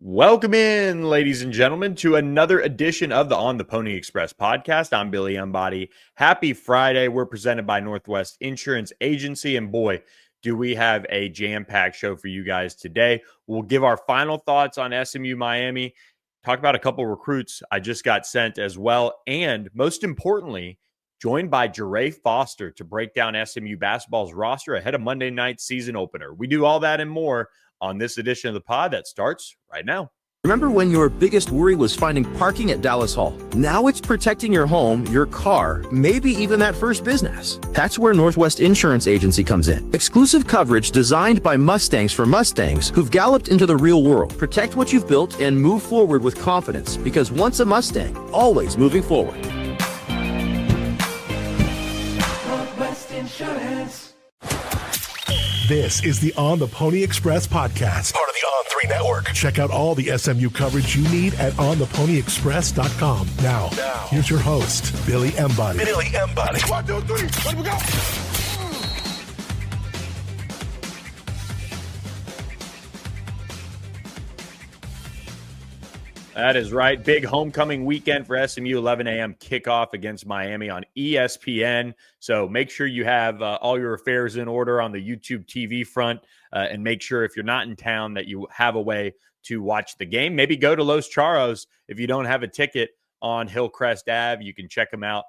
Welcome in, ladies and gentlemen, to another edition of the On the Pony Express podcast. I'm Billy Embody. Happy Friday. We're presented by Northwest Insurance Agency. And boy, do we have a jam-packed show for you guys today. We'll give our final thoughts on SMU Miami, talk about a couple recruits I just got sent as well, and most importantly, joined by Jarrey Foster to break down SMU basketball's roster ahead of Monday night's season opener. We do all that and more on this edition of the pod that starts right now. Remember when your biggest worry was finding parking at Dallas Hall? Now it's protecting your home, your car, maybe even that first business. That's where Northwest Insurance Agency comes in. Exclusive coverage designed by Mustangs for Mustangs who've galloped into the real world. Protect what you've built and move forward with confidence, because once a Mustang, always moving forward. Northwest Insurance. This is the On the Pony Express podcast, part of the On3 network. Check out all the SMU coverage you need at ontheponyexpress.com. Now, here's your host, Billy Embody. Billy Embody. 1, 2, 3, let we go. That is right. Big homecoming weekend for SMU, 11 a.m. kickoff against Miami on ESPN. So make sure you have all your affairs in order on the YouTube TV front, and make sure if you're not in town that you have a way to watch the game. Maybe go to Los Charros if you don't have a ticket on Hillcrest Ave. You can check them out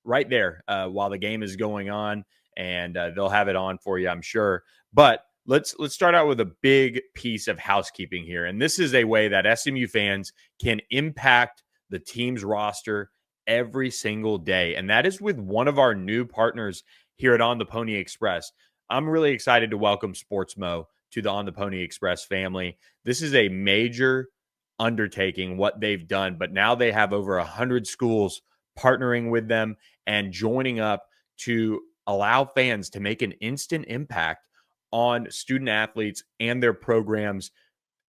right there while the game is going on, and they'll have it on for you, I'm sure. But Let's start out with a big piece of housekeeping here. And this is a way that SMU fans can impact the team's roster every single day. And that is with one of our new partners here at On the Pony Express. I'm really excited to welcome Sportsmo to the On the Pony Express family. This is a major undertaking, what they've done, but now they have over 100 schools partnering with them and joining up to allow fans to make an instant impact on student athletes and their programs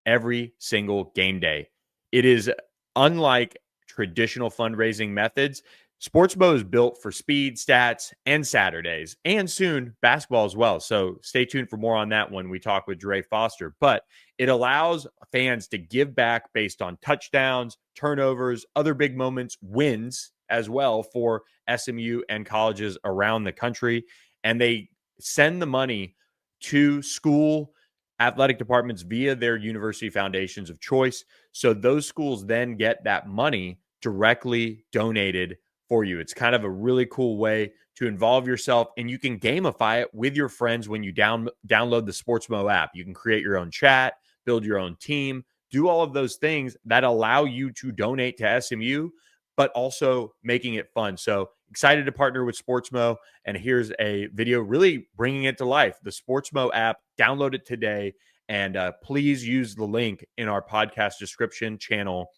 every single game day. It is unlike traditional fundraising methods. Sportsmo is built for speed, stats, and Saturdays, and soon basketball as well. So stay tuned for more on that when we talk with Jarrey Foster. But it allows fans to give back based on touchdowns, turnovers, other big moments, wins as well for SMU and colleges around the country. And they send the money to school athletic departments via their university foundations of choice. So those schools then get that money directly donated for you. It's kind of a really cool way to involve yourself, and you can gamify it with your friends when you download the Sportsmo app. You can create your own chat, build your own team, do all of those things that allow you to donate to SMU, but also making it fun. So excited to partner with Sportsmo, and here's a video really bringing it to life. The Sportsmo app, download it today, and please use the link in our podcast description channel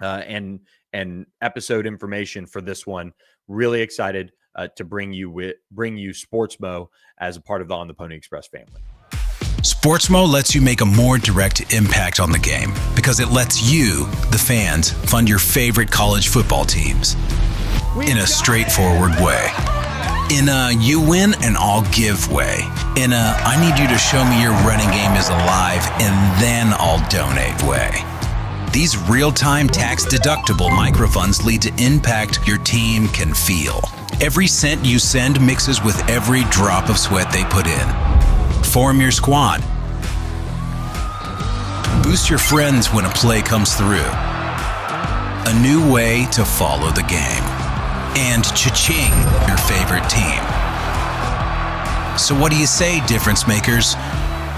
and episode information for this one. Really excited to bring you Sportsmo as a part of the On the Pony Express family. Sportsmo lets you make a more direct impact on the game because it lets you, the fans, fund your favorite college football teams in a straightforward way. In a you win and I'll give way. In a I need you to show me your running game is alive and then I'll donate way. These real-time tax-deductible microfunds lead to impact your team can feel. Every cent you send mixes with every drop of sweat they put in. Form your squad. Boost your friends when a play comes through. A new way to follow the game. And cha-ching, your favorite team. So what do you say, difference makers?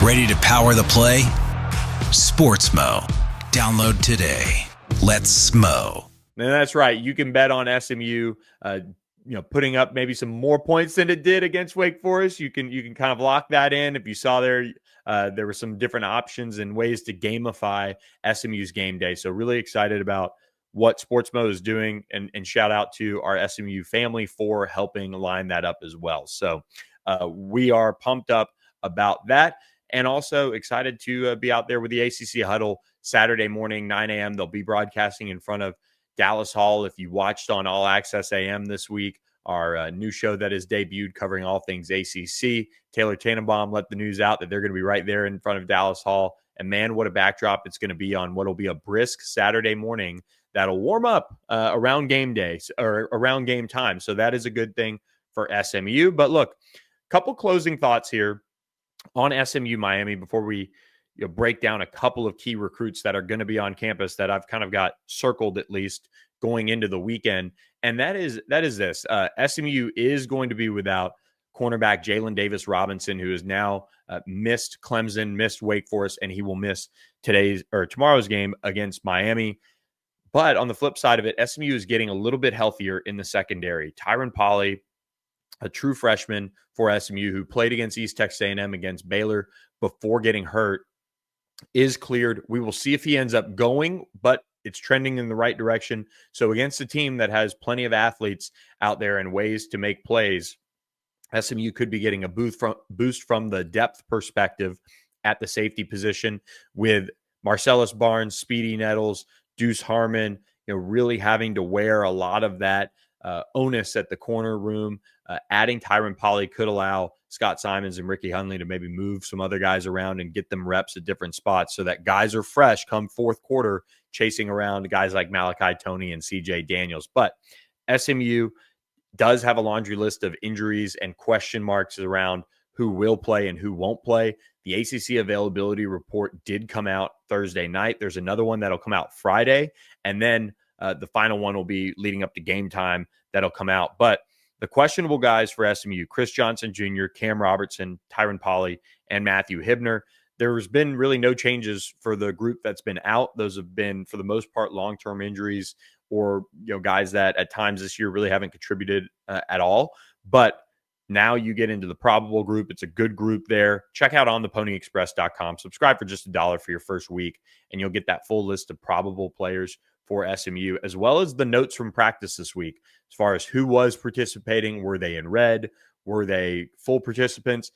Ready to power the play? Sportsmo. Download today. Let's smo. And that's right. You can bet on SMU putting up maybe some more points than it did against Wake Forest. You can kind of lock that in. If you saw there were some different options and ways to gamify SMU's game day. So really excited about what Sportsmo is doing, and shout out to our SMU family for helping line that up as well. So we are pumped up about that, and also excited to be out there with the ACC Huddle Saturday morning, 9 a.m. They'll be broadcasting in front of Dallas Hall. If you watched on All Access AM this week, our new show that is debuted covering all things ACC, Taylor Tannenbaum let the news out that they're going to be right there in front of Dallas Hall And man, what a backdrop it's going to be on what will be a brisk Saturday morning that'll warm up around game days or around game time. So that is a good thing for SMU. But look, couple closing thoughts here on SMU Miami before we break down a couple of key recruits that are going to be on campus that I've kind of got circled at least going into the weekend. And that is this. SMU is going to be without cornerback Jalen Davis Robinson, who has now missed Clemson, missed Wake Forest, and he will miss tomorrow's game against Miami. But on the flip side of it, SMU is getting a little bit healthier in the secondary. Tyron Polley, a true freshman for SMU who played against East Texas A&M, against Baylor before getting hurt, is cleared. We will see if he ends up going, but it's trending in the right direction. So against a team that has plenty of athletes out there and ways to make plays, SMU could be getting a boost from the depth perspective at the safety position with Marcellus Barnes, Speedy Nettles, Deuce Harmon, really having to wear a lot of that onus at the corner room. Adding Tyron Polley could allow Scott Simons and Ricky Hunley to maybe move some other guys around and get them reps at different spots so that guys are fresh come fourth quarter, chasing around guys like Malachi Toney and CJ Daniels. But SMU does have a laundry list of injuries and question marks around who will play and who won't play. The ACC availability report did come out Thursday night. There's another one that'll come out Friday. And then the final one will be leading up to game time that'll come out. But the questionable guys for SMU, Chris Johnson Jr., Cam Robertson, Tyron Polley, and Matthew Hibner. There's been really no changes for the group that's been out. Those have been, for the most part, long-term injuries or guys that at times this year really haven't contributed at all. But now you get into the probable group. It's a good group there. Check out ontheponyexpress.com. Subscribe for just $1 for your first week, and you'll get that full list of probable players for SMU, as well as the notes from practice this week, as far as who was participating. Were they in red? Were they full participants?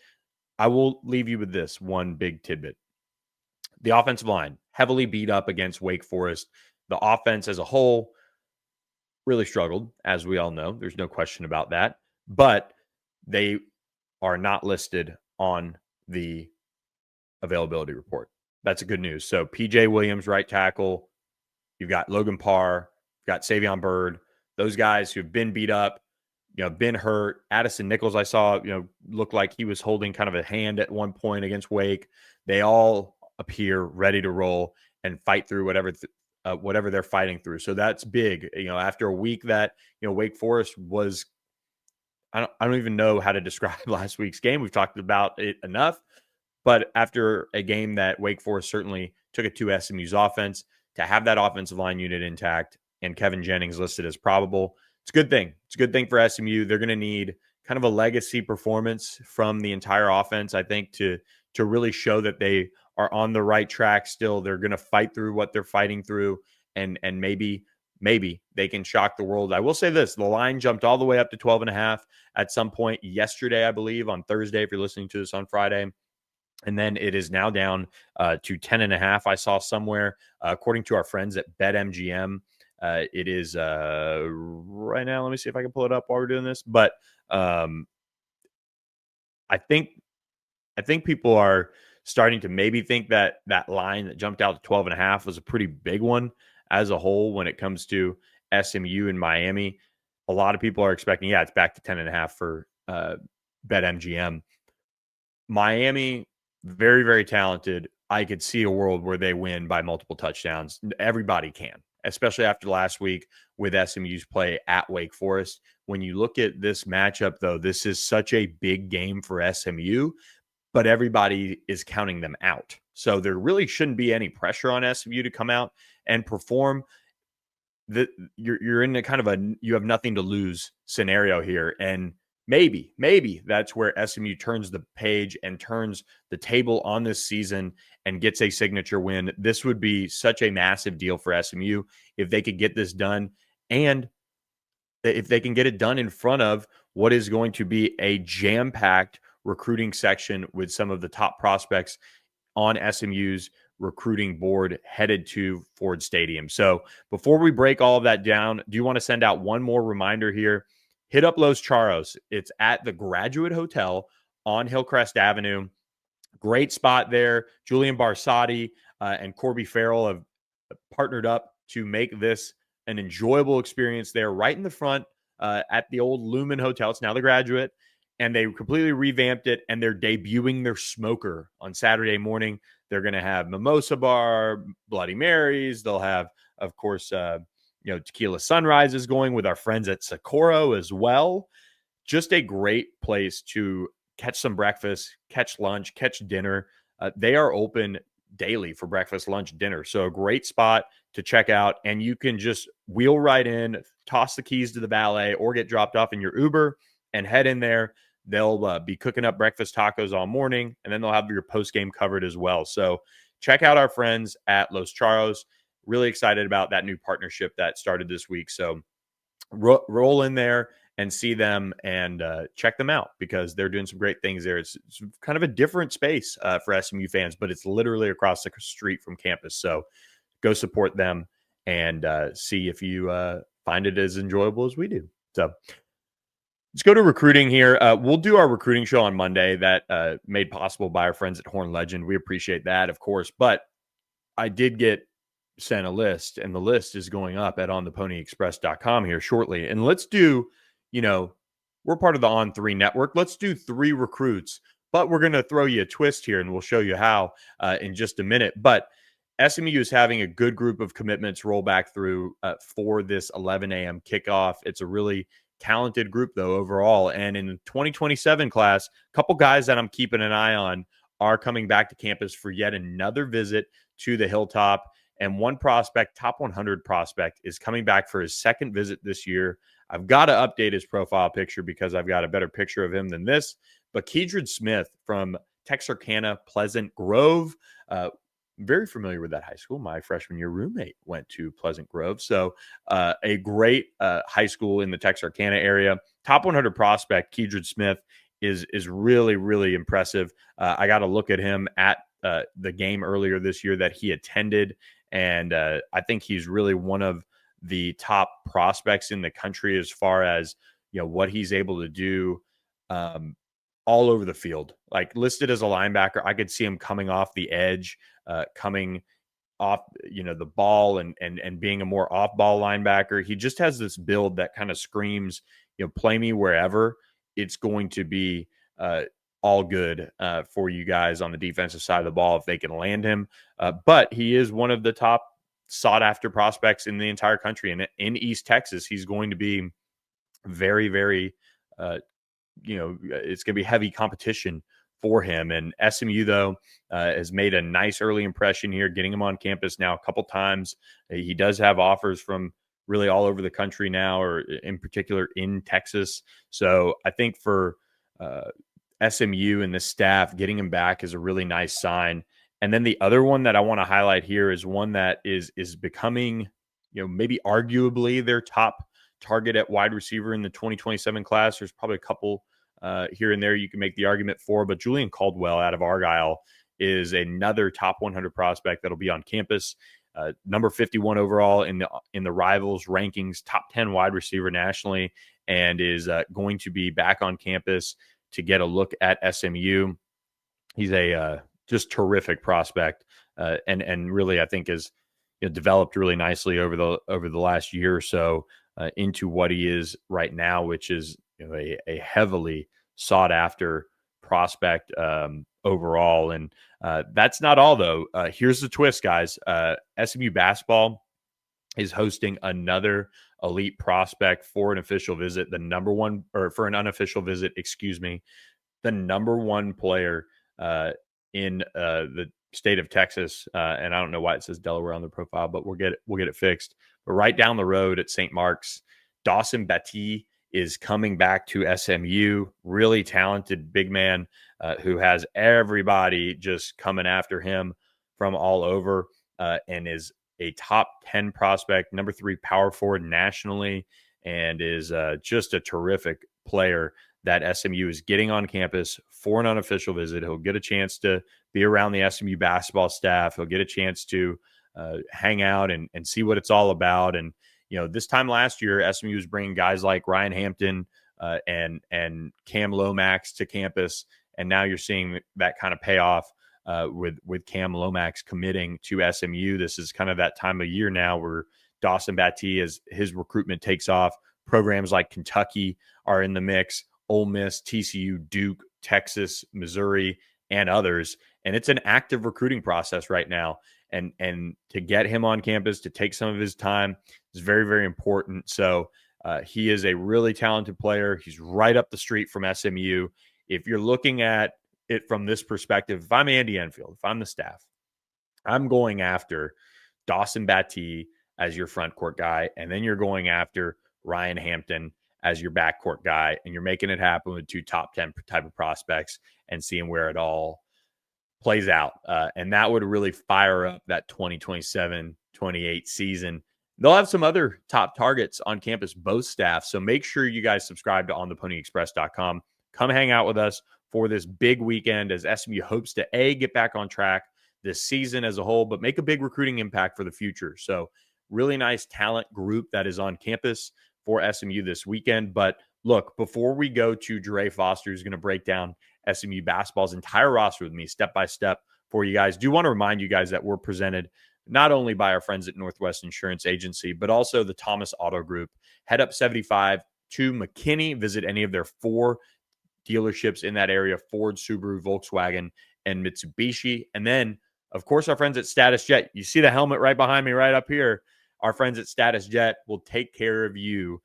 I will leave you with this one big tidbit. The offensive line, heavily beat up against Wake Forest. The offense as a whole really struggled, as we all know. There's no question about that. But they are not listed on the availability report. That's a good news. So PJ Williams, right tackle. You've got Logan Parr. You've got Savion Byrd. Those guys who've been beat up, been hurt. Addison Nichols, I saw, looked like he was holding kind of a hand at one point against Wake. They all appear ready to roll and fight through whatever they're fighting through. So that's big. After a week that, Wake Forest was, I don't even know how to describe last week's game. We've talked about it enough. But after a game that Wake Forest certainly took it to SMU's offense, to have that offensive line unit intact and Kevin Jennings listed as probable, it's a good thing. It's a good thing for SMU. They're going to need kind of a legacy performance from the entire offense, I think, to really show that they are on the right track still. They're going to fight through what they're fighting through, and maybe they can shock the world. I will say this, the line jumped all the way up to 12.5 at some point yesterday, I believe, on Thursday, if you're listening to this on Friday. And then it is now down to 10.5. I saw somewhere, according to our friends at BetMGM, it is right now. Let me see if I can pull it up while we're doing this. But I think people are starting to maybe think that line that jumped out to 12.5 was a pretty big one as a whole when it comes to SMU and Miami. A lot of people are expecting, it's back to 10.5 for BetMGM. Miami, very, very talented. I could see a world where they win by multiple touchdowns. Everybody can, especially after last week with SMU's play at Wake Forest. When you look at this matchup, though, this is such a big game for SMU, but everybody is counting them out. So there really shouldn't be any pressure on SMU to come out and perform. You're in a kind of you have nothing to lose scenario here. And maybe that's where SMU turns the page and turns the table on this season and gets a signature win. This would be such a massive deal for SMU if they could get this done, and if they can get it done in front of what is going to be a jam-packed recruiting section with some of the top prospects on SMU's recruiting board headed to Ford Stadium. So before we break all of that down, do you want to send out one more reminder here? Hit up Los Charros. It's at the Graduate Hotel on Hillcrest Avenue. Great spot there. Julian Barsotti and Corby Farrell have partnered up to make this an enjoyable experience there right in the front at the old Lumen Hotel. It's now the Graduate, and they completely revamped it, and they're debuting their smoker on Saturday morning. They're going to have mimosa bar, Bloody Marys. They'll have, of course, tequila sunrises going with our friends at Socorro as well. Just a great place to catch some breakfast, catch lunch, catch dinner. They are open daily for breakfast, lunch, dinner. So a great spot to check out. And you can just wheel right in, toss the keys to the valet, or get dropped off in your Uber and head in there. They'll be cooking up breakfast tacos all morning, and then they'll have your post game covered as well. So check out our friends at Los Charros. Really excited about that new partnership that started this week. So roll in there and see them and check them out, because they're doing some great things there. It's kind of a different space for SMU fans, but it's literally across the street from campus. So go support them and see if you find it as enjoyable as we do. So let's go to recruiting here. We'll do our recruiting show on Monday, that made possible by our friends at Horn Legend. We appreciate that, of course. But I did get sent a list, and the list is going up at ontheponyexpress.com here shortly. And let's do, we're part of the On3 network. Let's do 3 recruits, but we're going to throw you a twist here, and we'll show you how in just a minute. But SMU is having a good group of commitments roll back through for this 11 a.m. kickoff. It's a really talented group, though, overall. And in the 2027 class, a couple guys that I'm keeping an eye on are coming back to campus for yet another visit to the Hilltop. And one prospect, top 100 prospect, is coming back for his second visit this year. I've got to update his profile picture because I've got a better picture of him than this. But Keydred Smith from Texarkana Pleasant Grove, very familiar with that high school. My freshman year roommate went to Pleasant Grove. So a great high school in the Texarkana area. Top 100 prospect, Keydred Smith, is really, really impressive. I got to look at him at the game earlier this year that he attended. And I think he's really one of the top prospects in the country as far as, what he's able to do all over the field. Like, listed as a linebacker, I could see him coming off the edge, coming off, the ball and being a more off-ball linebacker. He just has this build that kind of screams, play me wherever. It's going to be all good for you guys on the defensive side of the ball if they can land him. But he is one of the top sought-after prospects in the entire country. And in East Texas, he's going to be very, very, it's going to be heavy competition for him. And SMU, though, has made a nice early impression here, getting him on campus now a couple times. He does have offers from really all over the country now, or in particular in Texas. So I think for SMU and the staff, getting him back is a really nice sign. And then the other one that I want to highlight here is one that is becoming, maybe arguably their top target at wide receiver in the 2027 class. There's probably a couple here and there you can make the argument for, but Julian Caldwell out of Argyle is another top 100 prospect that'll be on campus. Number 51 overall in the Rivals rankings, top 10 wide receiver nationally, and is going to be back on campus to get a look at SMU. He's a just terrific prospect, and really I think has developed really nicely over the last year or so into what he is right now, which is a heavily sought after prospect overall. And that's not all, though. Here's the twist, guys. SMU Basketball is hosting another elite prospect for an official visit. The number one player in the state of Texas, and I don't know why it says Delaware on the profile, but we'll get it fixed. But right down the road at St. Mark's, Dawson Batty is coming back to SMU. Really talented big man who has everybody just coming after him from all over, and is a top 10 prospect, number 3 power forward nationally, and is just a terrific player that SMU is getting on campus for an unofficial visit. He'll get a chance to be around the SMU basketball staff. He'll get a chance to hang out and see what it's all about. And, this time last year, SMU was bringing guys like Ryan Hampton and Cam Lomax to campus. And now you're seeing that kind of payoff with Cam Lomax committing to SMU. This is kind of that time of year now where Dawson Batty, as his recruitment takes off, programs like Kentucky are in the mix, Ole Miss, TCU, Duke, Texas, Missouri, and others. And it's an active recruiting process right now. And to get him on campus, to take some of his time is very, very important. So he is a really talented player. He's right up the street from SMU. If you're looking at it from this perspective, if I'm Andy Enfield, if I'm the staff, I'm going after Dawson Batty as your front court guy, and then you're going after Ryan Hampton as your backcourt guy, and you're making it happen with 2 top 10 type of prospects and seeing where it all plays out. And that would really fire up that 2027-28 season. They'll have some other top targets on campus, both staff. So make sure you guys subscribe to ontheponyexpress.com. Come hang out with us for this big weekend as SMU hopes to get back on track this season as a whole, but make a big recruiting impact for the future. So really nice talent group that is on campus for SMU this weekend. But look, before we go to Jarrey Foster, who's going to break down SMU basketball's entire roster with me step by step for you guys, do want to remind you guys that we're presented not only by our friends at Northwest Insurance Agency, but also the Thomas Auto Group. Head up 75 to McKinney. Visit any of their 4 dealerships in that area: Ford, Subaru, Volkswagen, and Mitsubishi. And then, of course, our friends at Status Jet. You see the helmet right behind me, right up here. Our friends at Status Jet will take care of you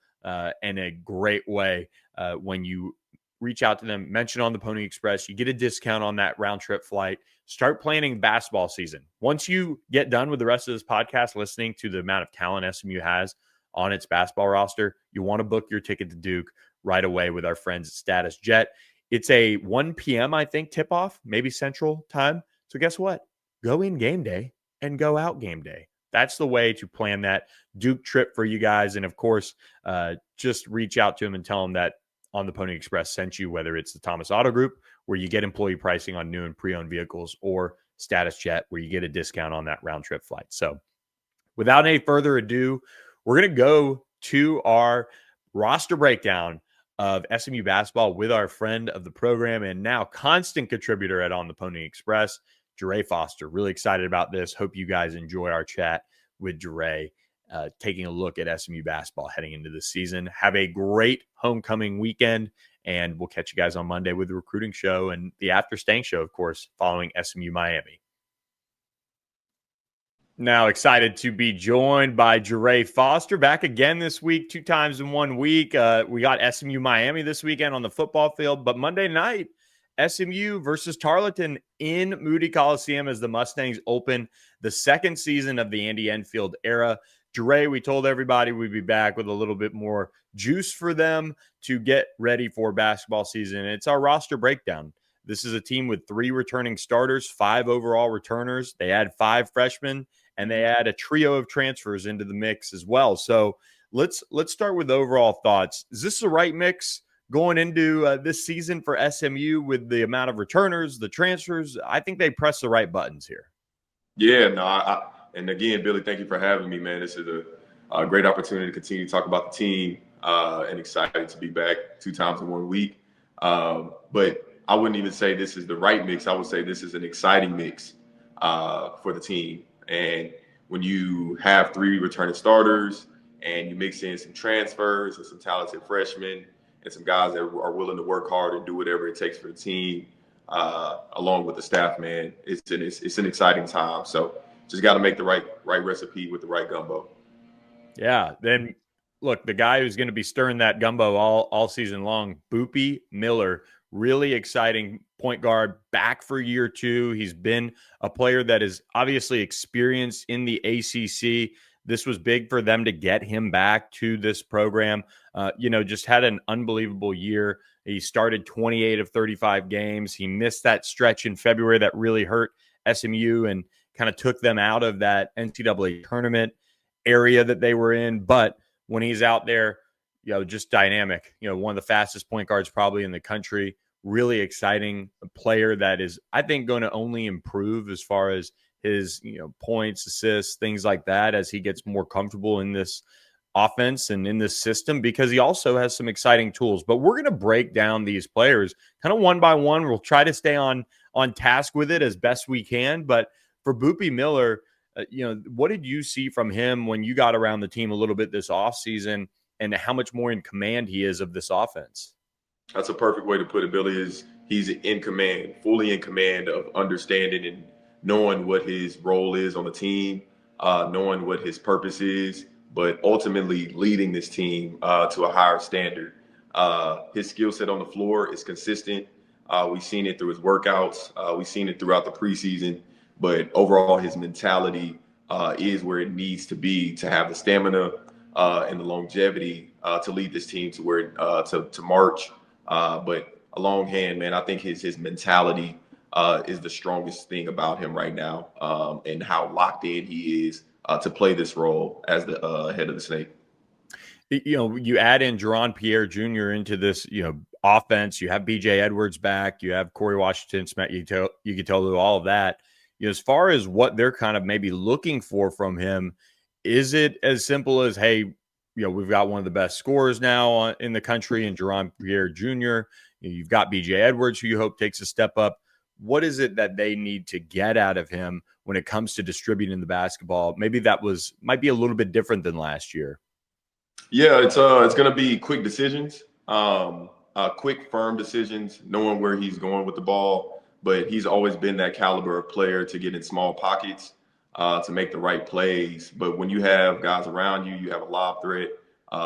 in a great way when you reach out to them. Mention On the Pony Express. You get a discount on that round trip flight. Start planning basketball season. Once you get done with the rest of this podcast, listening to the amount of talent SMU has on its basketball roster, you want to book your ticket to Duke right away with our friends at Status Jet. It's a 1 p.m., I think, tip-off, maybe Central time. So guess what? Go in game day and go out game day. That's the way to plan that Duke trip for you guys. And, of course, just reach out to them and tell them that On the Pony Express sent you, whether it's the Thomas Auto Group, where you get employee pricing on new and pre-owned vehicles, or Status Jet, where you get a discount on that round-trip flight. So without any further ado, we're going to go to our roster breakdown of SMU basketball with our friend of the program and now constant contributor at On the Pony Express, Jarrey Foster. Really excited about this. Hope you guys enjoy our chat with Jarrey, taking a look at SMU basketball heading into the season. Have a great homecoming weekend, and we'll catch you guys on Monday with the recruiting show and the After Staying show, of course, following SMU Miami. Now excited to be joined by Jarrey Foster, back again this week, 2 times in 1 week. We got SMU Miami this weekend on the football field, but Monday night, SMU versus Tarleton in Moody Coliseum as the Mustangs open the second season of the Andy Enfield era. Jarrey, we told everybody we'd be back with a little bit more juice for them to get ready for basketball season. It's our roster breakdown. This is a team with 3 returning starters, 5 overall returners. They add 5 freshmen, and they add a trio of transfers into the mix as well. So let's start with overall thoughts. Is this the right mix going into this season for SMU with the amount of returners, the transfers? I think they press the right buttons here. Yeah, no, and again, Billy, thank you for having me, man. This is a great opportunity to continue to talk about the team and excited to be back 2 times in 1 week. But I wouldn't even say this is the right mix. I would say this is an exciting mix for the team. And when you have 3 returning starters and you mix in some transfers and some talented freshmen and some guys that are willing to work hard and do whatever it takes for the team, along with the staff, man, it's an exciting time. So just got to make the right recipe with the right gumbo. Yeah. Then look, the guy who's going to be stirring that gumbo all season long, Boopy Miller, really exciting point guard, back for year 2. He's been a player that is obviously experienced in the ACC. This was big for them to get him back to this program. Just had an unbelievable year. He started 28 of 35 games. He missed that stretch in February that really hurt SMU and kind of took them out of that NCAA tournament area that they were in. But when he's out there, just dynamic, one of the fastest point guards probably in the country, really exciting player that is, I think, going to only improve as far as his, points, assists, things like that, as he gets more comfortable in this offense and in this system, because he also has some exciting tools. But we're going to break down these players kind of one by one. We'll try to stay on task with it as best we can. But for Boopie Miller, what did you see from him when you got around the team a little bit this offseason, and how much more in command he is of this offense? That's a perfect way to put it, Billy. Is he's in command, fully in command of understanding and knowing what his role is on the team, knowing what his purpose is, but ultimately leading this team to a higher standard. His skill set on the floor is consistent. We've seen it through his workouts. We've seen it throughout the preseason. But overall, his mentality is where it needs to be to have the stamina and the longevity to lead this team to where to March. But a long hand, man, I think his mentality is the strongest thing about him right now, and how locked in he is to play this role as the head of the Snake. You add in Jaron Pierre Jr. into this, offense. You have BJ Edwards back. You have Corey Washington, Smet Yukitolu, all of that. As far as what they're kind of maybe looking for from him, is it as simple as, hey, we've got one of the best scorers now in the country in Jaron Pierre Jr. You've got BJ Edwards, who you hope takes a step up. What is it that they need to get out of him when it comes to distributing the basketball? Maybe might be a little bit different than last year. Yeah, it's going to be quick decisions, quick, firm decisions, knowing where he's going with the ball. But he's always been that caliber of player to get in small pockets, to make the right plays. But when you have guys around you, you have a lob threat,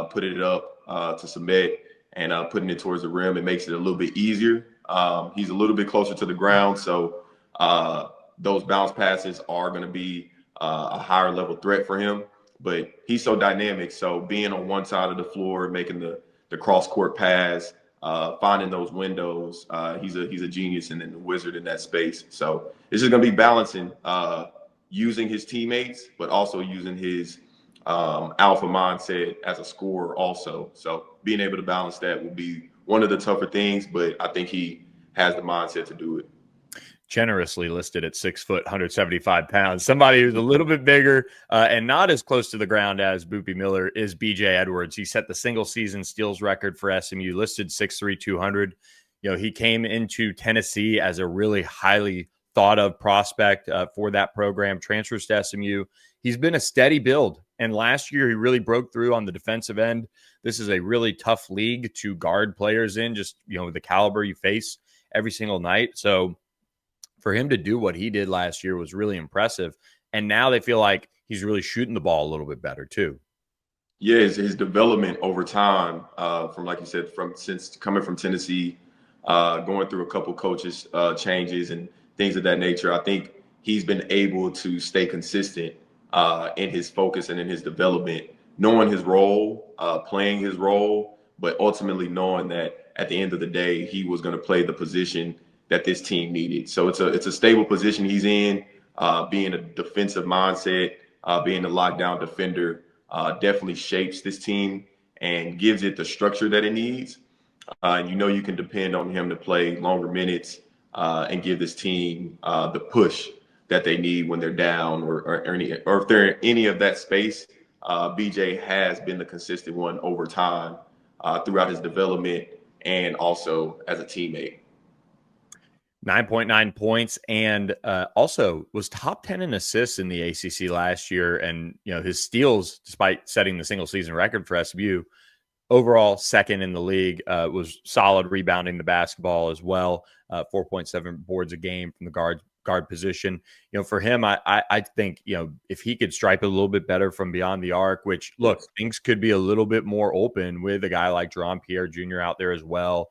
put it up to Smet and putting it towards the rim, it makes it a little bit easier. He's a little bit closer to the ground, so those bounce passes are going to be a higher level threat for him. But he's so dynamic, so being on one side of the floor, making the cross court pass, finding those windows, he's a genius and then the wizard in that space. So it's just gonna be balancing, using his teammates, but also using his alpha mindset as a scorer also. So being able to balance that will be one of the tougher things, but I think he has the mindset to do it. Generously listed at 6 foot, 175 pounds. Somebody who's a little bit bigger and not as close to the ground as Boopie Miller is BJ Edwards. He set the single season steals record for SMU, listed 6'3", 200. He came into Tennessee as a really highly thought of prospect for that program, transfers to SMU. He's been a steady build. And last year, he really broke through on the defensive end. This is a really tough league to guard players in, just, the caliber you face every single night. So for him to do what he did last year was really impressive. And now they feel like he's really shooting the ball a little bit better too. Yeah, his development over time, from, like you said, since coming from Tennessee, going through a couple coaches changes and things of that nature, I think he's been able to stay consistent in his focus and in his development, knowing his role, playing his role, but ultimately knowing that at the end of the day, he was going to play the position that this team needed. So it's a stable position he's in, being a defensive mindset, being a lockdown defender, definitely shapes this team and gives it the structure that it needs. And you can depend on him to play longer minutes and give this team the push that they need when they're down or if they're in any of that space. BJ has been the consistent one over time throughout his development and also as a teammate. 9.9 points and also was top 10 in assists in the ACC last year. And, his steals, despite setting the single season record for SMU, overall second in the league, was solid rebounding the basketball as well. 4.7 boards a game from the guard position. For him, I think, if he could stripe it a little bit better from beyond the arc, which, look, things could be a little bit more open with a guy like Jaron Pierre Jr. out there as well.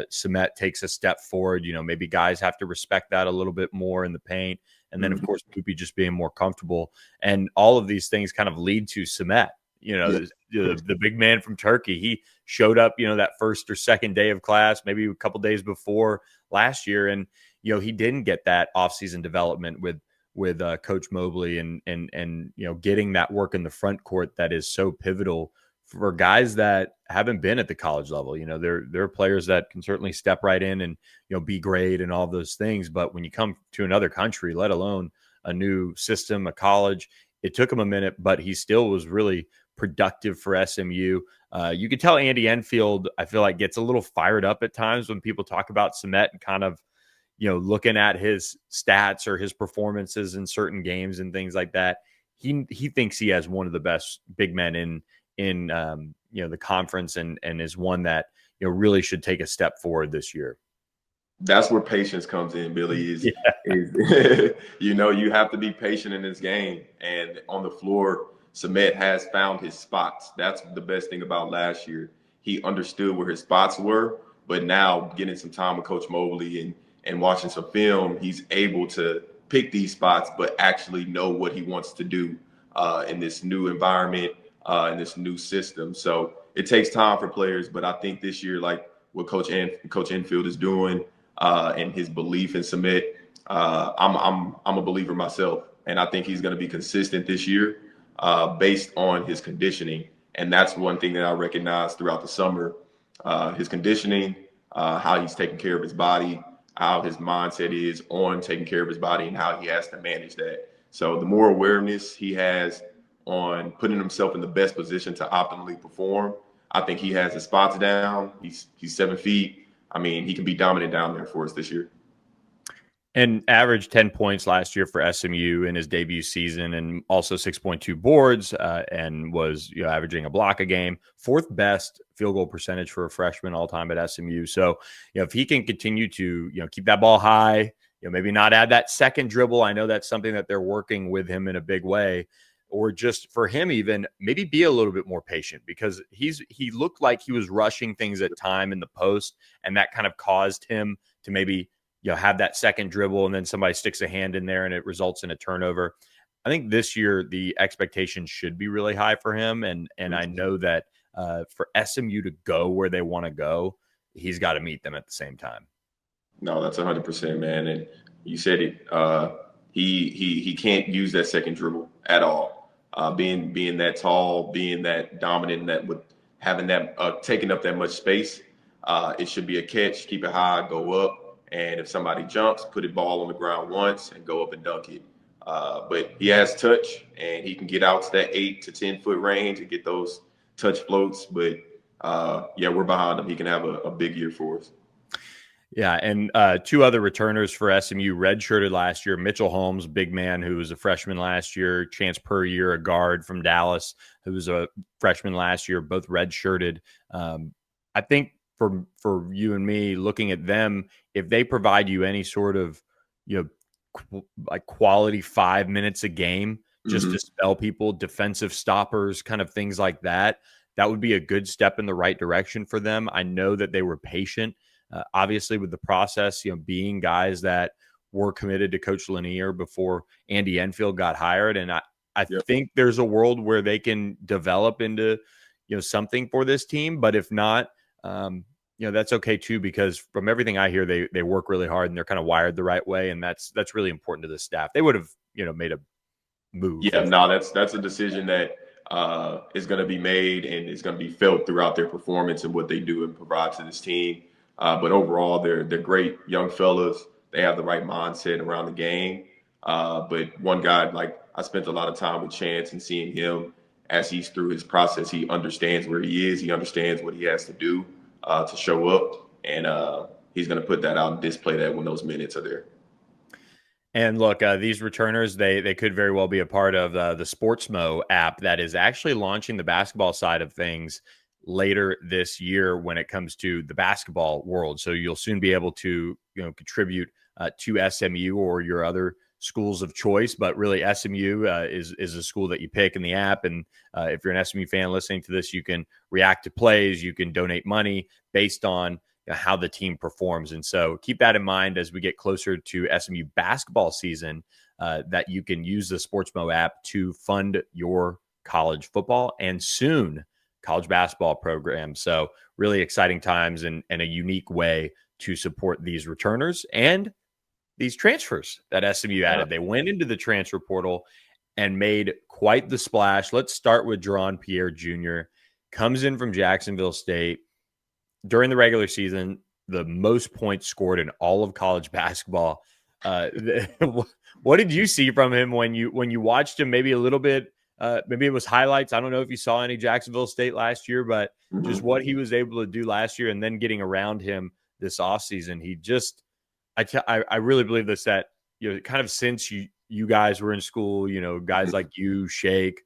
Smet takes a step forward. Maybe guys have to respect that a little bit more in the paint. And then, of course, Poopy just being more comfortable. And all of these things kind of lead to Smet. The big man from Turkey, he showed up, that first or second day of class, maybe a couple days before last year. And, he didn't get that offseason development with Coach Mobley and getting that work in the front court that is so pivotal for guys that haven't been at the college level. There are players that can certainly step right in and, be great and all those things. But when you come to another country, let alone a new system, a college, it took him a minute, but he still was really productive for SMU. You could tell Andy Enfield, I feel like, gets a little fired up at times when people talk about Summitt and kind of, looking at his stats or his performances in certain games and things like that. He thinks he has one of the best big men in the conference and is one that really should take a step forward this year. That's where patience comes in, Billy. Is you have to be patient in this game. And on the floor, Summitt has found his spots. That's the best thing about last year. He understood where his spots were, but now getting some time with Coach Mobley and watching some film, he's able to pick these spots, but actually know what he wants to do in this new environment, in this new system. So it takes time for players, but I think this year, like what Coach Enfield is doing, and his belief in Summitt, I'm a believer myself, and I think he's going to be consistent this year based on his conditioning. And that's one thing that I recognized throughout the summer: his conditioning, how he's taking care of his body, how his mindset is on taking care of his body, and how he has to manage that. So the more awareness he has on putting himself in the best position to optimally perform, I think he has his spots down. He's 7 feet. I mean, he can be dominant down there for us this year. And averaged 10 points last year for SMU in his debut season, and also 6.2 boards, and was averaging a block a game. 4th best field goal percentage for a freshman all time at SMU. So if he can continue to keep that ball high, maybe not add that second dribble. I know that's something that they're working with him in a big way. Or just for him, even maybe be a little bit more patient, because he looked like he was rushing things at time in the post, and that kind of caused him to maybe have that second dribble, and then somebody sticks a hand in there and it results in a turnover. I think this year the expectation should be really high for him, and I know that for SMU to go where they want to go, he's got to meet them at the same time. No, that's 100%, man. And you said it. He can't use that second dribble at all. Being that tall, being that dominant, that with having that taking up that much space, it should be a catch. Keep it high, go up, and if somebody jumps, put it ball on the ground once and go up and dunk it. But he has touch, and he can get out to that 8 to 10 foot range and get those touch floats. But we're behind him. He can have a big year for us. Yeah, and 2 other returners for SMU redshirted last year. Mitchell Holmes, big man who was a freshman last year. Chance Puryear, a guard from Dallas, who was a freshman last year, both redshirted. I think for you and me, looking at them, if they provide you any sort of like quality 5 minutes a game just to spell people, defensive stoppers, kind of things like that, that would be a good step in the right direction for them. I know that they were patient. Obviously, with the process, being guys that were committed to Coach Lanier before Andy Enfield got hired, and I think there's a world where they can develop into something for this team. But if not, that's okay too, because from everything I hear, they work really hard and they're kind of wired the right way, and that's really important to the staff. They would have made a move. Yeah, no, that's a decision that is going to be made and is going to be felt throughout their performance and what they do and provide to this team. But overall, they're great young fellas. They have the right mindset around the game. But one guy, like I spent a lot of time with Chance and seeing him as he's through his process. He understands where he is. He understands what he has to do to show up. And he's going to put that out and display that when those minutes are there. And look, these returners, they could very well be a part of the Sportsmo app that is actually launching the basketball side of things later this year when it comes to the basketball world. So you'll soon be able to contribute to SMU or your other schools of choice, but really SMU is a school that you pick in the app. And if you're an SMU fan listening to this, you can react to plays, you can donate money based on how the team performs. And so keep that in mind as we get closer to SMU basketball season, that you can use the Sportsmo app to fund your college football and soon college basketball program. So really exciting times and a unique way to support these returners and these transfers that SMU added. They went into the transfer portal and made quite the splash. Let's start with Deron Pierre Jr. Comes in from Jacksonville State. During the regular season, the most points scored in all of college basketball. What did you see from him when you watched him maybe a little bit maybe it was highlights. I don't know if you saw any Jacksonville State last year, but just what he was able to do last year and then getting around him this offseason, he just I really believe this, that kind of since you guys were in school, guys like you, Shake,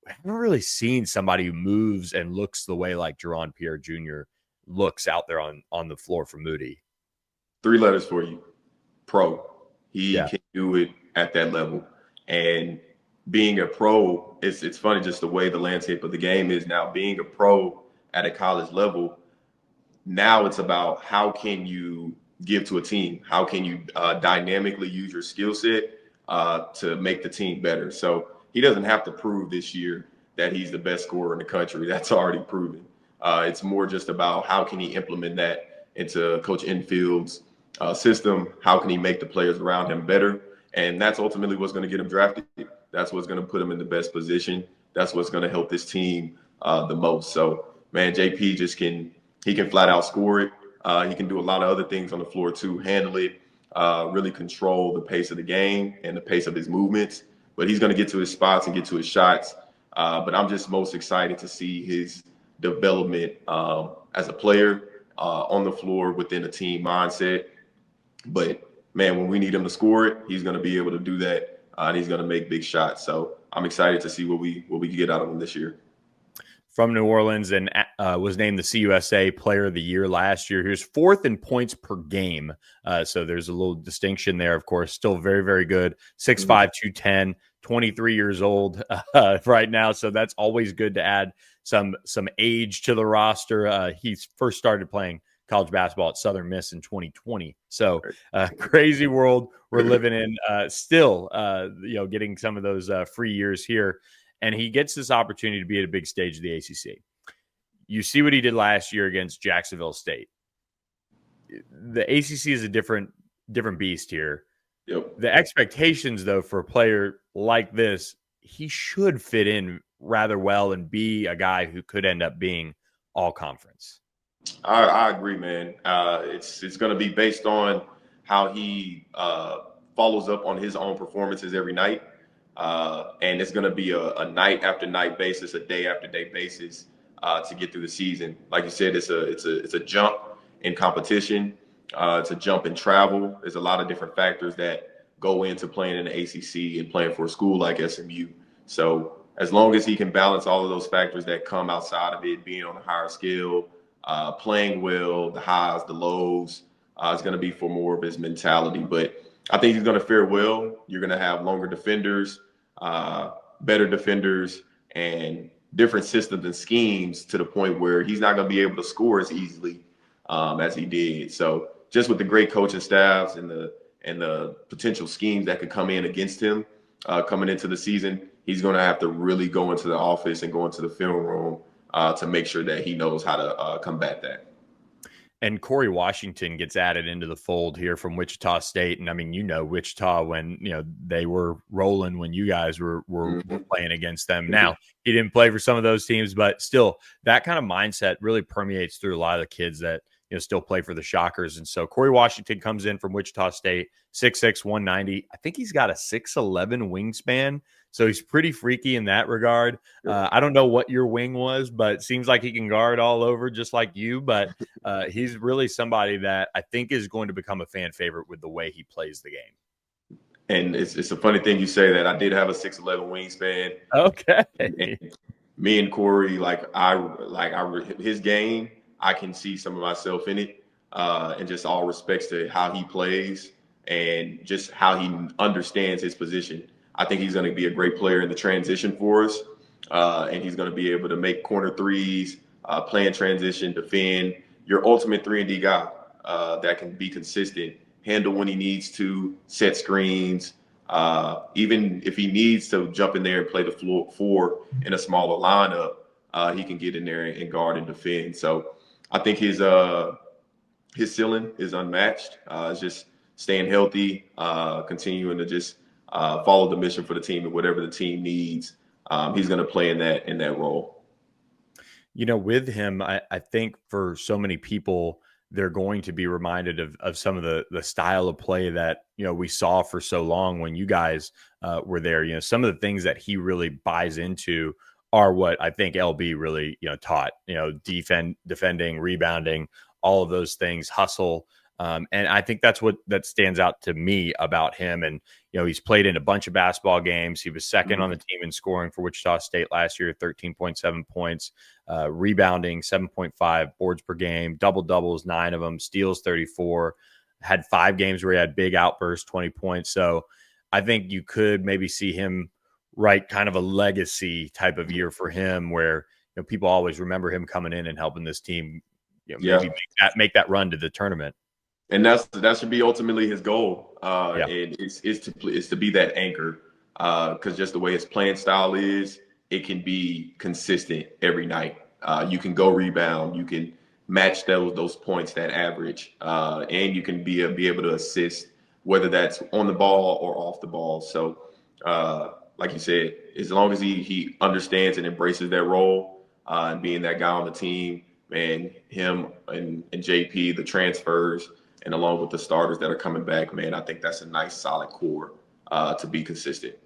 I haven't really seen somebody who moves and looks the way like Jerron Pierre Jr. looks out there on the floor for Moody. 3 letters for you: pro. He Yeah. can do it at that level. And being a pro, it's funny just the way the landscape of the game is now. Being a pro at a college level, now it's about how can you give to a team? How can you dynamically use your skill set to make the team better? So he doesn't have to prove this year that he's the best scorer in the country. That's already proven. It's more just about how can he implement that into Coach Infield's system. How can he make the players around him better? And that's ultimately what's going to get him drafted. That's what's going to put him in the best position. That's what's going to help this team the most. So, man, JP he can flat out score it. He can do a lot of other things on the floor too, handle it, really control the pace of the game and the pace of his movements. But he's going to get to his spots and get to his shots. But I'm just most excited to see his development as a player on the floor within a team mindset. But, man, when we need him to score it, he's going to be able to do that, and he's going to make big shots. So I'm excited to see what we get out of him this year. From New Orleans, and was named the CUSA Player of the Year last year. He was 4th in points per game. So there's a little distinction there, of course. Still very, very good. 6'5", 210, 23 years old right now. So that's always good to add some age to the roster. He first started playing college basketball at Southern Miss in 2020. So crazy world we're living in still, getting some of those free years here. And he gets this opportunity to be at a big stage of the ACC. You see what he did last year against Jacksonville State. The ACC is a different beast here. Yep. The expectations, though, for a player like this, he should fit in rather well and be a guy who could end up being all conference. I agree, man. It's going to be based on how he follows up on his own performances every night. And it's going to be a night after night basis, a day after day basis to get through the season. Like you said, it's a jump in competition. It's a jump in travel. There's a lot of different factors that go into playing in the ACC and playing for a school like SMU. So as long as he can balance all of those factors that come outside of it, being on a higher scale, playing well, the highs, the lows, it's going to be for more of his mentality. But I think he's going to fare well. You're going to have longer defenders, better defenders, and different systems and schemes to the point where he's not going to be able to score as easily as he did. So just with the great coaching staffs and the potential schemes that could come in against him coming into the season, he's going to have to really go into the office and go into the film room to make sure that he knows how to combat that. And Corey Washington gets added into the fold here from Wichita State. And I mean, Wichita when, they were rolling when you guys were playing against them. Now, he didn't play for some of those teams, but still that kind of mindset really permeates through a lot of the kids that, still play for the Shockers. And so Corey Washington comes in from Wichita State, 6'6", 190. I think he's got a 6'11" wingspan. So he's pretty freaky in that regard. I don't know what your wing was, but it seems like he can guard all over just like you. But he's really somebody that I think is going to become a fan favorite with the way he plays the game. And it's a funny thing you say that. I did have a 6'11" wingspan. Okay. And me and Corey, his game, I can see some of myself in it. And just all respects to how he plays and just how he understands his position. I think he's going to be a great player in the transition for us. And he's going to be able to make corner threes, play in transition, defend. Your ultimate 3-and-D guy that can be consistent, handle when he needs to, set screens. Even if he needs to jump in there and play the floor 4 in a smaller lineup, he can get in there and guard and defend. So I think his ceiling is unmatched. It's just staying healthy, continuing to just follow the mission for the team and whatever the team needs. He's going to play in that role. With him, I think for so many people they're going to be reminded of some of the style of play that, we saw for so long when you guys were there. Some of the things that he really buys into are what I think LB really, taught, defending, rebounding, all of those things, hustle. And I think that's what that stands out to me about him. And, he's played in a bunch of basketball games. He was second on the team in scoring for Wichita State last year, 13.7 points, rebounding 7.5 boards per game, doubles, 9 of them, steals 34, had 5 games where he had big outbursts, 20 points. So I think you could maybe see him write kind of a legacy type of year for him where, people always remember him coming in and helping this team, maybe make that run to the tournament. And that should be ultimately his goal. Yeah. And it's to be that anchor. Because just the way his playing style is, it can be consistent every night. You can go rebound, you can match those points, that average, and you can be able to assist, whether that's on the ball or off the ball. So, like you said, as long as he understands and embraces that role, and being that guy on the team, man, him and JP, the transfers, and along with the starters that are coming back, man, I think that's a nice solid core to be consistent.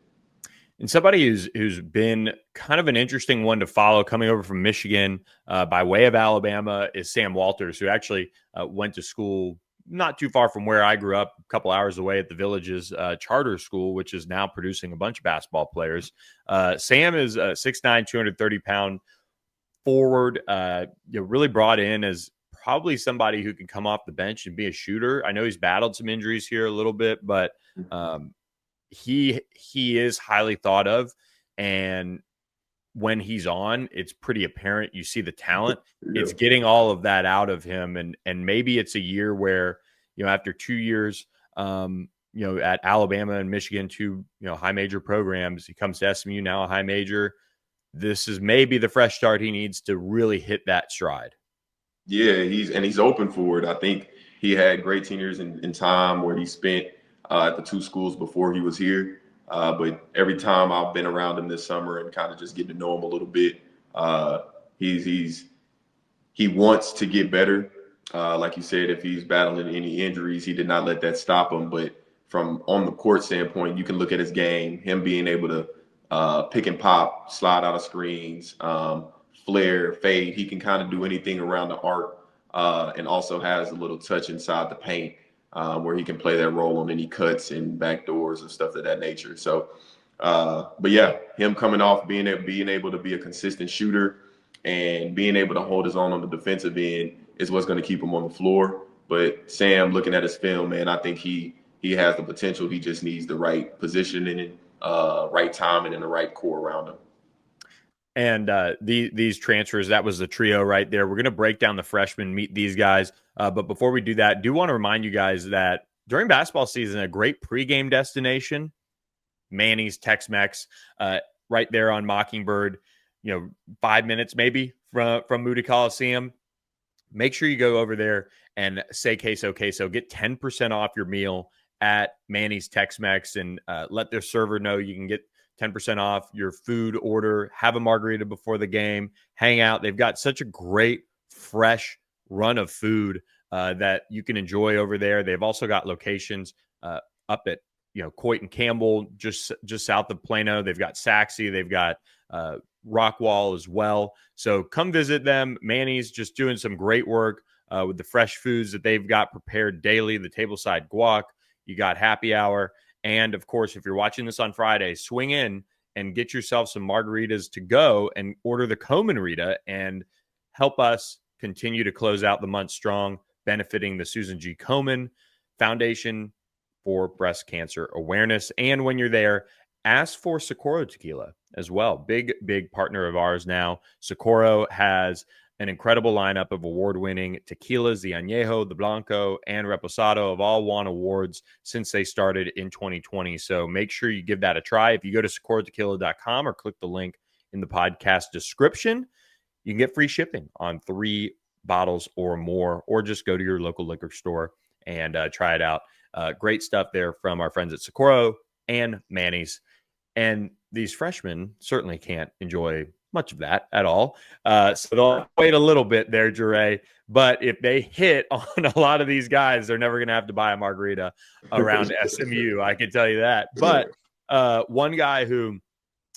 And somebody who's been kind of an interesting one to follow coming over from Michigan by way of Alabama is Sam Walters, who actually went to school not too far from where I grew up, a couple hours away at the Villages charter school, which is now producing a bunch of basketball players. Sam is a 6'9", 230-pound forward, really brought in as probably somebody who can come off the bench and be a shooter. I know he's battled some injuries here a little bit, but he is highly thought of. And when he's on, it's pretty apparent. You see the talent. It's getting all of that out of him. And maybe it's a year where, after 2 years, at Alabama and Michigan, 2, high major programs, he comes to SMU, now a high major. This is maybe the fresh start he needs to really hit that stride. Yeah, he's open for it. I think he had great tenures in time where he spent at the 2 schools before he was here. But every time I've been around him this summer and kind of just getting to know him a little bit, he wants to get better. Like you said, if he's battling any injuries, he did not let that stop him. But from on the court standpoint, you can look at his game, him being able to pick and pop, slide out of screens, flare, fade. He can kind of do anything around the arc, and also has a little touch inside the paint where he can play that role on any cuts and backdoors and stuff of that nature. So, but yeah, him coming off being able to be a consistent shooter and being able to hold his own on the defensive end is what's going to keep him on the floor. But Sam, looking at his film, man, I think he has the potential. He just needs the right positioning, right timing, and the right core around him. And these transfers, that was the trio right there. We're going to break down the freshmen, meet these guys. But before we do that, do want to remind you guys that during basketball season, a great pregame destination, Manny's Tex-Mex, right there on Mockingbird, 5 minutes maybe from Moody Coliseum. Make sure you go over there and say queso. Get 10% off your meal at Manny's Tex-Mex and let their server know you can get 10% off your food order, have a margarita before the game, hang out. They've got such a great, fresh run of food that you can enjoy over there. They've also got locations up at, Coit and Campbell, just south of Plano. They've got Saxey. They've got Rockwall as well. So come visit them. Manny's just doing some great work with the fresh foods that they've got prepared daily, the tableside guac. You got happy hour. And, of course, if you're watching this on Friday, swing in and get yourself some margaritas to go and order the Komen-Rita and help us continue to close out the month strong, benefiting the Susan G. Komen Foundation for Breast Cancer Awareness. And when you're there, ask for Socorro Tequila as well. Big partner of ours now. Socorro has an incredible lineup of award-winning tequilas. The Añejo, the Blanco, and Reposado have all won awards since they started in 2020. So make sure you give that a try. If you go to SocorroTequila.com or click the link in the podcast description, you can get free shipping on 3 bottles or more, or just go to your local liquor store and try it out. Great stuff there from our friends at Socorro and Manny's. And these freshmen certainly can't enjoy much of that at all. So they'll wait a little bit there, Jarrey. But if they hit on a lot of these guys, they're never going to have to buy a margarita around SMU. I can tell you that. But one guy who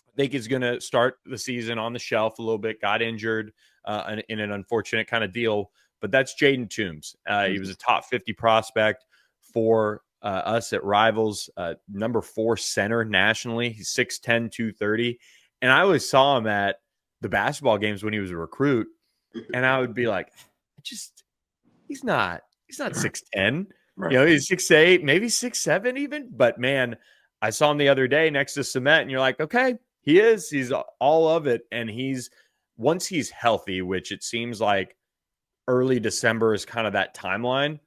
I think is going to start the season on the shelf a little bit, got injured in an unfortunate kind of deal, but that's Jaden Toombs. He was a top 50 prospect for us at Rivals, number 4 center nationally. He's 6'10", 230. And I always saw him at the basketball games when he was a recruit, and I would be like, he's not 6'10". Right. You know, he's 6'8", maybe 6'7" even. But man, I saw him the other day next to Cement, and you're like, okay, he's all of it. And once he's healthy, which it seems like early December is kind of that timeline,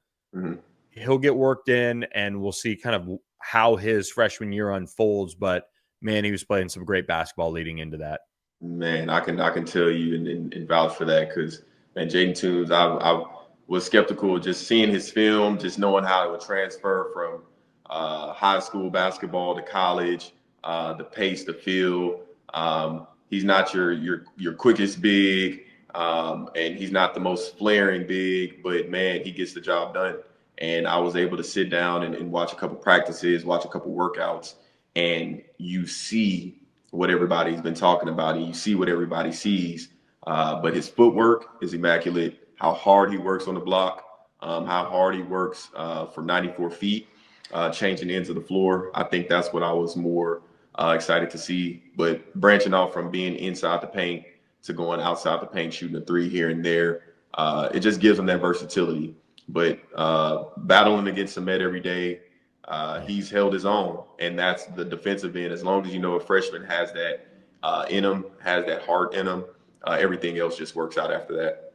he'll get worked in, and we'll see kind of how his freshman year unfolds. But man, he was playing some great basketball leading into that. Man, I can tell you and vouch for that, because man, Jaden Toombs, I was skeptical just seeing his film, just knowing how it would transfer from high school basketball to college, the pace, the feel. He's not your quickest big, and he's not the most flaring big, but man, he gets the job done. And I was able to sit down and watch a couple practices, watch a couple workouts, and you see what everybody's been talking about, and you see what everybody sees. But his footwork is immaculate. How hard he works on the block, how hard he works for 94 feet, changing ends of the floor. I think that's what I was more excited to see. But branching off from being inside the paint to going outside the paint, shooting a 3 here and there, it just gives him that versatility. But battling against Ahmed every day, he's held his own, and that's the defensive end. As long as you know a freshman has that in him, has that heart in him, everything else just works out after that.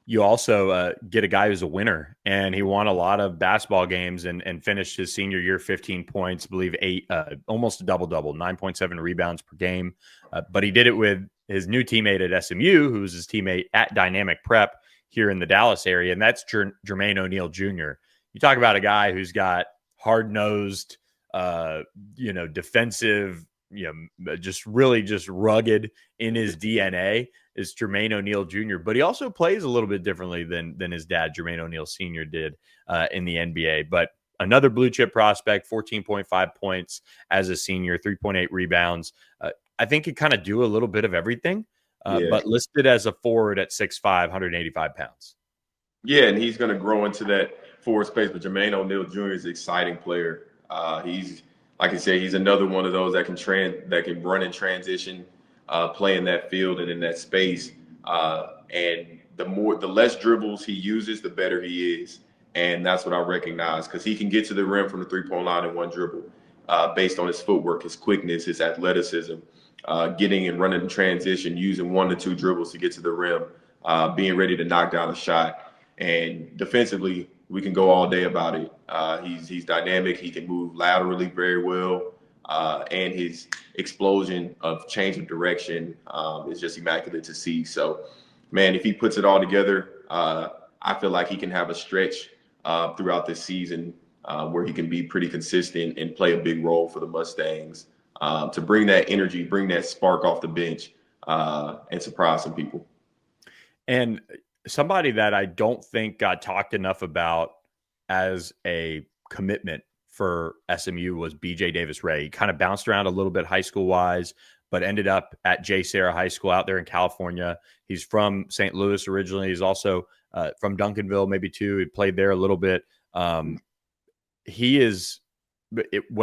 You also get a guy who's a winner, and he won a lot of basketball games and finished his senior year 15 points, I believe almost a double-double, 9.7 rebounds per game. But he did it with his new teammate at SMU, who was his teammate at Dynamic Prep here in the Dallas area, and that's Jermaine O'Neal Jr. You talk about a guy who's got hard-nosed, defensive, just really just rugged in his DNA is Jermaine O'Neal Jr., but he also plays a little bit differently than his dad, Jermaine O'Neal Sr. did in the NBA. But another blue chip prospect, 14.5 points as a senior, 3.8 rebounds. I think he kind of do a little bit of everything, but listed as a forward at 6'5", 185 pounds. Yeah, and he's going to grow into that forward space. But Jermaine O'Neal Jr. is an exciting player. He's, like I said, he's another one of those that can run in transition, play in that field and in that space. And the less dribbles he uses, the better he is. And that's what I recognize, because he can get to the rim from the three-point line in one dribble, based on his footwork, his quickness, his athleticism, getting and running in transition, using 1 to 2 dribbles to get to the rim, being ready to knock down a shot. And defensively, we can go all day about it. He's dynamic. He can move laterally very well. And his explosion of change of direction is just immaculate to see. So, man, if he puts it all together, I feel like he can have a stretch throughout this season where he can be pretty consistent and play a big role for the Mustangs to bring that energy, bring that spark off the bench, and surprise some people. And somebody that I don't think got talked enough about as a commitment for SMU was BJ Davis-Ray. He kind of bounced around a little bit high school wise, but ended up at J. Sarah High School out there in California. He's from St. Louis originally. He's also from Duncanville, maybe too. He played there a little bit. When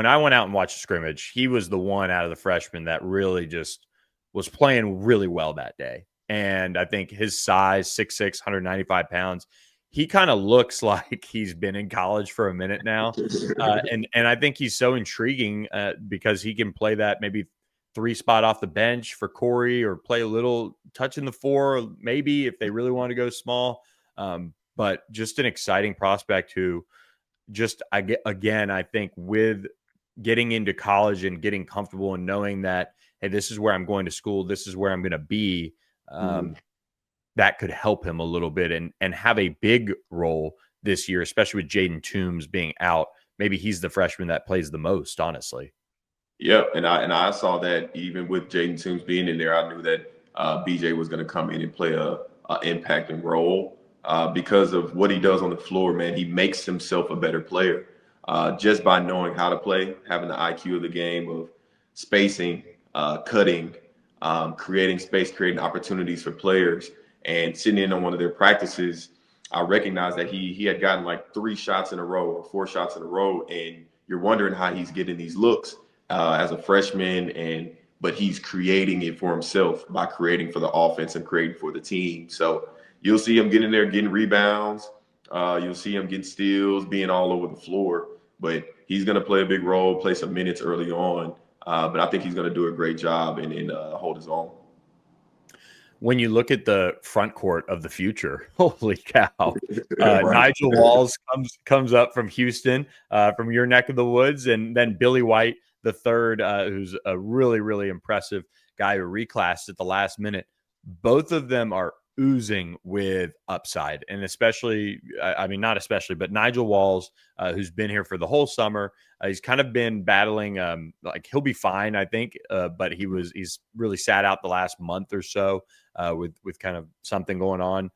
I went out and watched the scrimmage, he was the one out of the freshmen that really just was playing really well that day. And I think his size, 6'6", 195 pounds, he kind of looks like he's been in college for a minute now. And I think he's so intriguing because he can play that maybe 3 spot off the bench for Corey, or play a little touch in the 4, maybe if they really want to go small. But just an exciting prospect who I think with getting into college and getting comfortable and knowing that, hey, this is where I'm going to school, this is where I'm going to be, that could help him a little bit and have a big role this year, especially with Jaden Toombs being out. Maybe he's the freshman that plays the most, honestly. Yeah, and I saw that even with Jaden Toombs being in there. I knew that BJ was going to come in and play a impacting role because of what he does on the floor. Man, he makes himself a better player just by knowing how to play, having the IQ of the game of spacing, cutting, creating space, creating opportunities for players. And sitting in on one of their practices, I recognized that he had gotten like 3 shots in a row or 4 shots in a row, and you're wondering how he's getting these looks as a freshman, but he's creating it for himself by creating for the offense and creating for the team. So you'll see him getting there, getting rebounds. You'll see him getting steals, being all over the floor. But he's going to play a big role, play some minutes early on. But I think he's going to do a great job and hold his own. When you look at the front court of the future, holy cow! Right. Nigel Walls comes up from Houston, from your neck of the woods, and then Billy White the third, who's a really, really impressive guy who reclassed at the last minute. Both of them are oozing with upside, and especially, I mean, not especially, but Nigel Walls, who's been here for the whole summer. He's kind of been battling, like he'll be fine, I think, but he's really sat out the last month or so with kind of something going on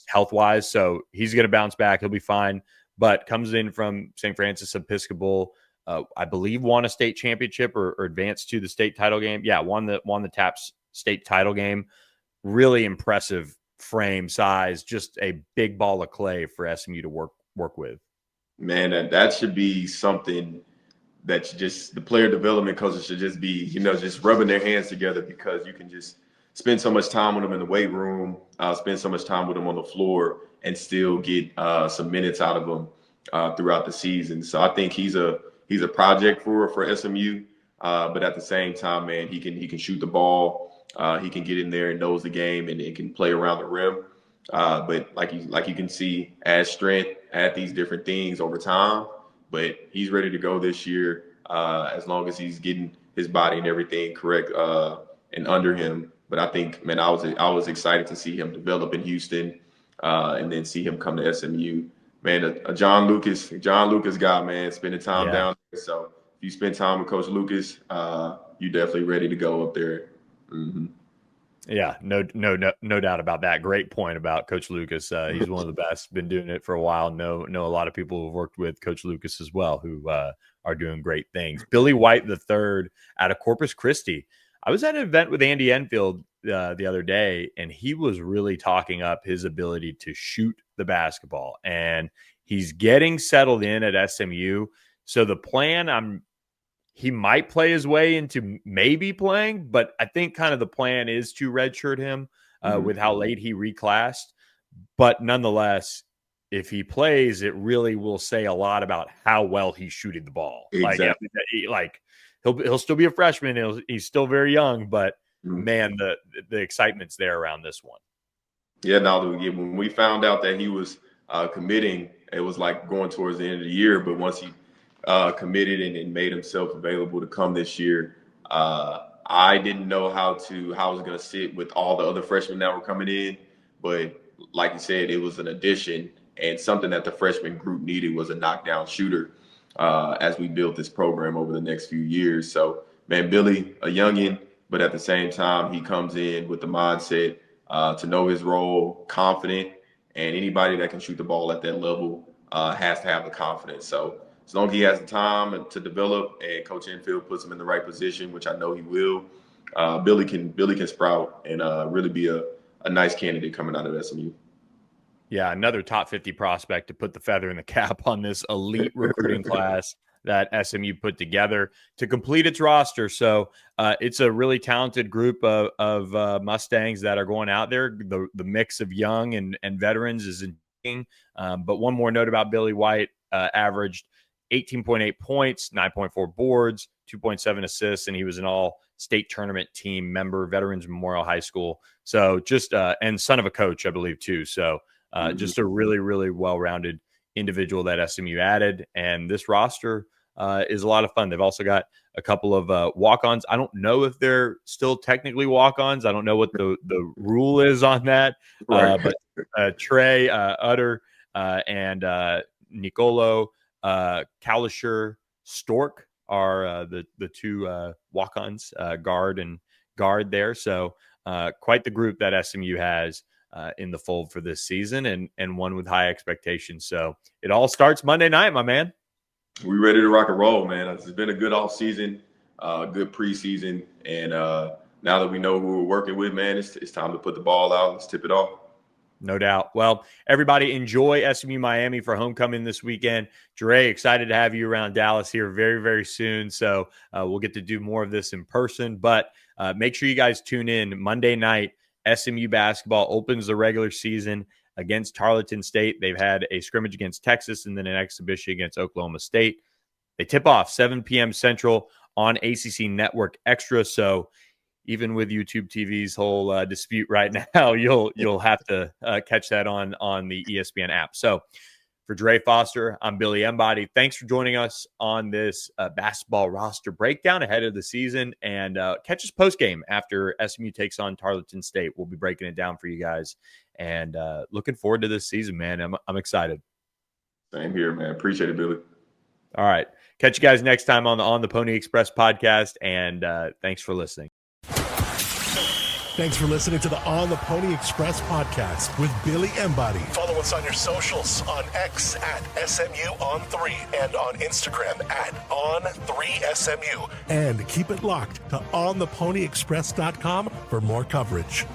health wise. So he's going to bounce back. He'll be fine, but comes in from St. Francis Episcopal. I believe won a state championship or advanced to the state title game. Yeah, won the TAPS state title game. Really impressive frame, size, just a big ball of clay for SMU to work with. Man, that should be something that the player development coaches should just be, just rubbing their hands together, because you can just spend so much time with them in the weight room, spend so much time with them on the floor, and still get some minutes out of them throughout the season. So I think he's a project for SMU, but at the same time, man, he can shoot the ball. He can get in there and knows the game, and it can play around the rim. But like you can see, add strength, add these different things over time. But he's ready to go this year, as long as he's getting his body and everything correct and under him. But I think, man, I was excited to see him develop in Houston, and then see him come to SMU. Man, a John Lucas guy, man, spending time down there. So if you spend time with Coach Lucas, you're definitely ready to go up there. Mm-hmm. Yeah, no doubt about that. Great point about Coach Lucas. He's one of the best. Been doing it for a while. Know a lot of people who've worked with Coach Lucas as well, who are doing great things. Billy White the third out of Corpus Christi. I was at an event with Andy Enfield the other day, and he was really talking up his ability to shoot the basketball, and he's getting settled in at SMU. So the plan, he might play his way into maybe playing, but I think kind of the plan is to redshirt him with how late he reclassed. But nonetheless, if he plays, it really will say a lot about how well he's shooting the ball. Exactly. Like he'll still be a freshman. He's still very young, but man, the excitement's there around this one. Yeah, now when we found out that he was committing, it was like going towards the end of the year. But once he committed and made himself available to come this year, I didn't know how I was going to sit with all the other freshmen that were coming in. But like you said, it was an addition, and something that the freshman group needed was a knockdown shooter as we built this program over the next few years. So, man, Billy, a youngin', but at the same time, he comes in with the mindset to know his role, confident, and anybody that can shoot the ball at that level has to have the confidence. So as long as he has the time to develop and Coach Enfield puts him in the right position, which I know he will, Billy can sprout and really be a nice candidate coming out of SMU. Yeah, another top 50 prospect to put the feather in the cap on this elite recruiting class that SMU put together to complete its roster. So it's a really talented group of Mustangs that are going out there. The mix of young and veterans is interesting. But one more note about Billy White, averaged 18.8 points, 9.4 boards, 2.7 assists, and he was an all-state tournament team member, Veterans Memorial High School. So just and son of a coach, I believe, too. So just a really, really well-rounded individual that SMU added. And this roster is a lot of fun. They've also got a couple of walk-ons. I don't know if they're still technically walk-ons. I don't know what the rule is on that. Right. But Trey Utter and Nicolo Kalisher Stork are the two walk-ons, guard there. So quite the group that SMU has in the fold for this season, and one with high expectations. So it all starts Monday night, my man. We ready to rock and roll, man. It's been a good off season, good preseason, and now that we know who we're working with, man, it's time to put the ball out. Let's tip it off. No doubt. Well, everybody enjoy SMU Miami for homecoming this weekend. Jarrey, excited to have you around Dallas here very, very soon. So we'll get to do more of this in person, but make sure you guys tune in Monday night. SMU Basketball opens the regular season against Tarleton State. They've had a scrimmage against Texas and then an exhibition against Oklahoma State. They tip off 7 p.m. Central on ACC Network Extra. So even with YouTube TV's whole dispute right now, you'll have to catch that on the ESPN app. So for Jarrey Foster, I'm Billy Embody. Thanks for joining us on this basketball roster breakdown ahead of the season. And catch us post-game after SMU takes on Tarleton State. We'll be breaking it down for you guys. And looking forward to this season, man. I'm excited. Same here, man. Appreciate it, Billy. All right. Catch you guys next time on the Pony Express podcast. And thanks for listening. Thanks for listening to the On the Pony Express podcast with Billy Embody. Follow us on your socials on X at SMU_on3 and on Instagram at On3SMU. And keep it locked to OnThePonyExpress.com for more coverage.